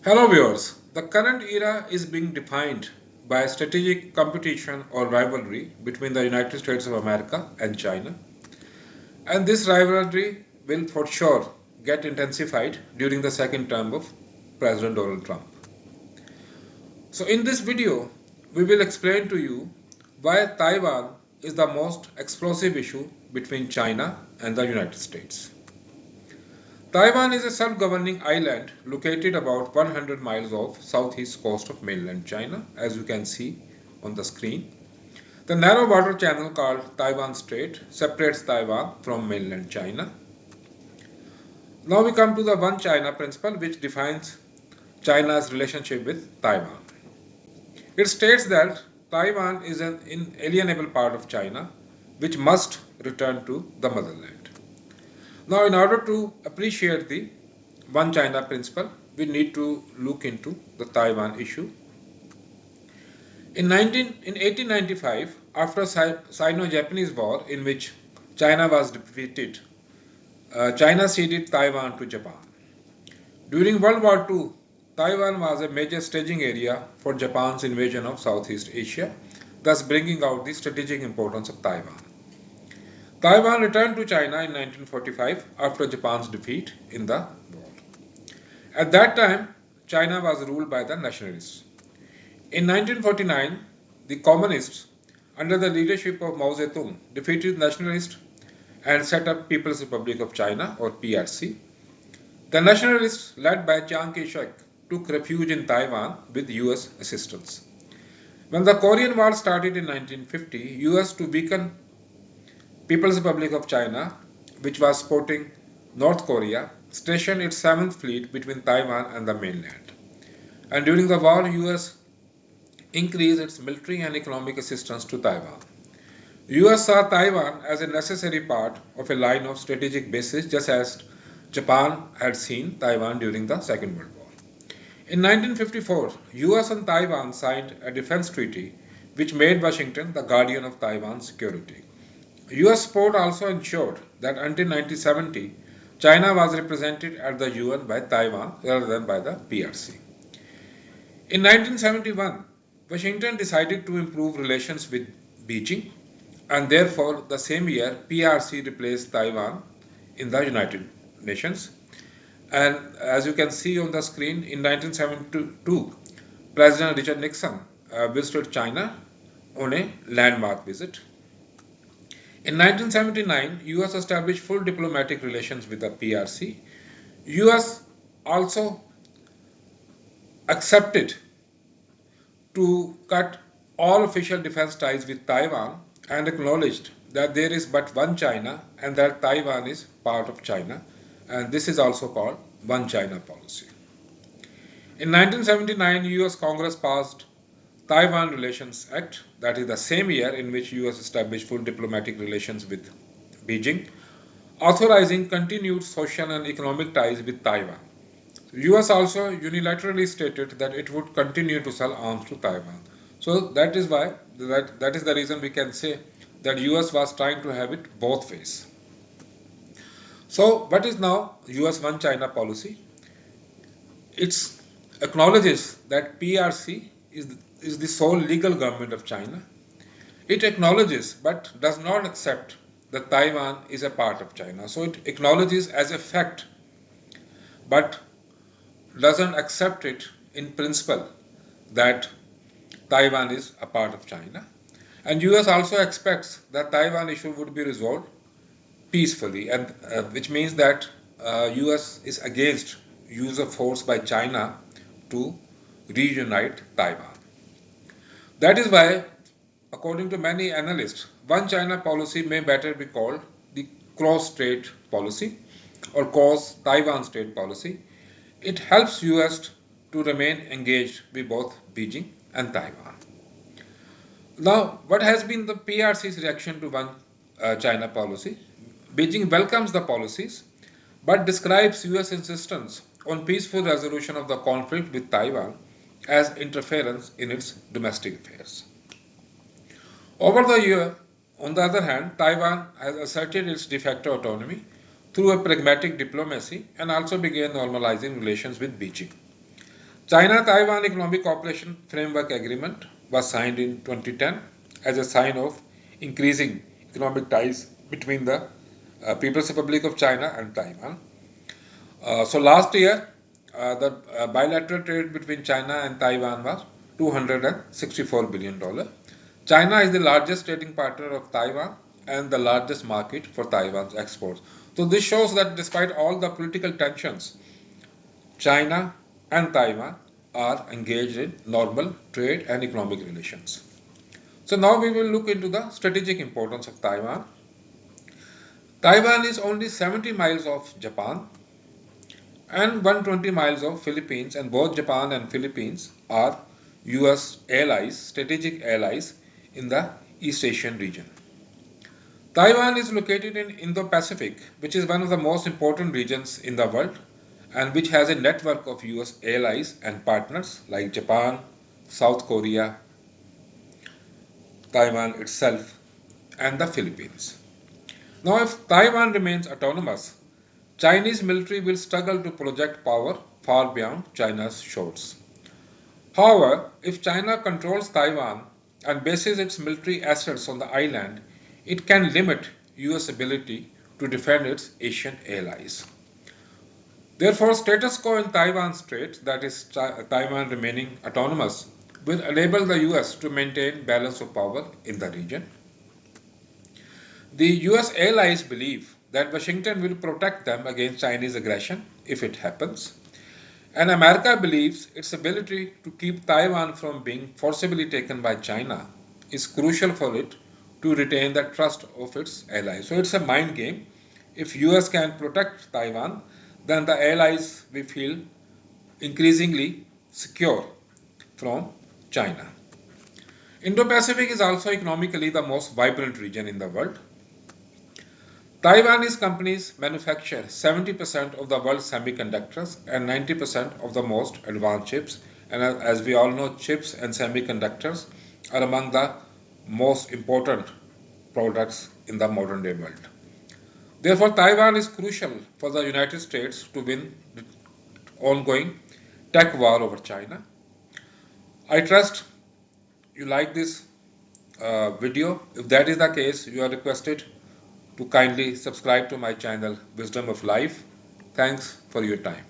Hello viewers, the current era is being defined by strategic competition or rivalry between the United States of America and China. And this rivalry will for sure get intensified during the second term of President Donald Trump. So in this video, we will explain to you why Taiwan is the most explosive issue between China and the United States. Taiwan is a self-governing island located about 100 miles off southeast coast of mainland China, as you can see on the screen. The narrow water channel called Taiwan Strait separates Taiwan from mainland China. Now we come to the One China principle, which defines China's relationship with Taiwan. It states that Taiwan is an inalienable part of China, which must return to the motherland. Now, in order to appreciate the One China principle, we need to look into the Taiwan issue. In 1895, after Sino-Japanese War, in which China was defeated, China ceded Taiwan to Japan. During World War II, Taiwan was a major staging area for Japan's invasion of Southeast Asia, thus bringing out the strategic importance of Taiwan. Taiwan returned to China in 1945 after Japan's defeat in the war. At that time, China was ruled by the nationalists. In 1949, the communists, under the leadership of Mao Zedong, defeated nationalists and set up People's Republic of China, or PRC. The nationalists, led by Chiang Kai-shek, took refuge in Taiwan with US assistance. When the Korean War started in 1950, US, to weaken People's Republic of China, which was supporting North Korea, stationed its 7th Fleet between Taiwan and the mainland. And during the war, US increased its military and economic assistance to Taiwan. US saw Taiwan as a necessary part of a line of strategic bases, just as Japan had seen Taiwan during the Second World War. In 1954, US and Taiwan signed a defense treaty which made Washington the guardian of Taiwan's security. US support also ensured that until 1970, China was represented at the UN by Taiwan rather than by the PRC. In 1971, Washington decided to improve relations with Beijing, and therefore the same year PRC replaced Taiwan in the United Nations. And as you can see on the screen, in 1972, President Richard Nixon visited China on a landmark visit. In 1979, US established full diplomatic relations with the PRC. US also accepted to cut all official defense ties with Taiwan and acknowledged that there is but one China and that Taiwan is part of China, and this is also called One China policy. In 1979, US Congress passed Taiwan Relations Act, that is the same year in which US established full diplomatic relations with Beijing, authorizing continued social and economic ties with Taiwan. US also unilaterally stated that it would continue to sell arms to Taiwan. So that is the reason we can say that US was trying to have it both ways. So what is now US One China policy? It acknowledges that PRC is the sole legal government of China. It acknowledges but does not accept that Taiwan is a part of China. So it acknowledges as a fact but doesn't accept it in principle that Taiwan is a part of China. And US also expects that Taiwan issue would be resolved peacefully, and which means that US is against use of force by China to reunite Taiwan. That is why, according to many analysts, One China policy may better be called the cross-strait policy or cross-Taiwan state policy. It helps US to remain engaged with both Beijing and Taiwan. Now, what has been the PRC's reaction to One China policy? Beijing welcomes the policies but describes US insistence on peaceful resolution of the conflict with Taiwan as interference in its domestic affairs. Over the year, on the other hand, Taiwan has asserted its de facto autonomy through a pragmatic diplomacy and also began normalizing relations with Beijing. China-Taiwan Economic Cooperation Framework Agreement was signed in 2010 as a sign of increasing economic ties between the People's Republic of China and Taiwan. So last year, the bilateral trade between China and Taiwan was $264 billion. China is the largest trading partner of Taiwan and the largest market for Taiwan's exports. So this shows that despite all the political tensions, China and Taiwan are engaged in normal trade and economic relations. So now we will look into the strategic importance of Taiwan. Taiwan is only 70 miles off Japan and 120 miles of Philippines, and both Japan and Philippines are US allies, strategic allies in the East Asian region. Taiwan is located in Indo-Pacific, which is one of the most important regions in the world and which has a network of US allies and partners like Japan, South Korea, Taiwan itself, and the Philippines. Now, if Taiwan remains autonomous, Chinese military will struggle to project power far beyond China's shores. However, if China controls Taiwan and bases its military assets on the island, it can limit US ability to defend its Asian allies. Therefore, status quo in Taiwan Strait, that is Taiwan remaining autonomous, will enable the US to maintain balance of power in the region. The US allies believe that Washington will protect them against Chinese aggression if it happens. And America believes its ability to keep Taiwan from being forcibly taken by China is crucial for it to retain the trust of its allies. So it's a mind game. If US can protect Taiwan, then the allies will feel increasingly secure from China. Indo-Pacific is also economically the most vibrant region in the world. Taiwanese companies manufacture 70% of the world's semiconductors and 90% of the most advanced chips. And as we all know, chips and semiconductors are among the most important products in the modern day world. Therefore, Taiwan is crucial for the United States to win the ongoing tech war over China. I trust you like this video. If that is the case, you are requested to kindly subscribe to my channel Wisdom of Life. Thanks for your time.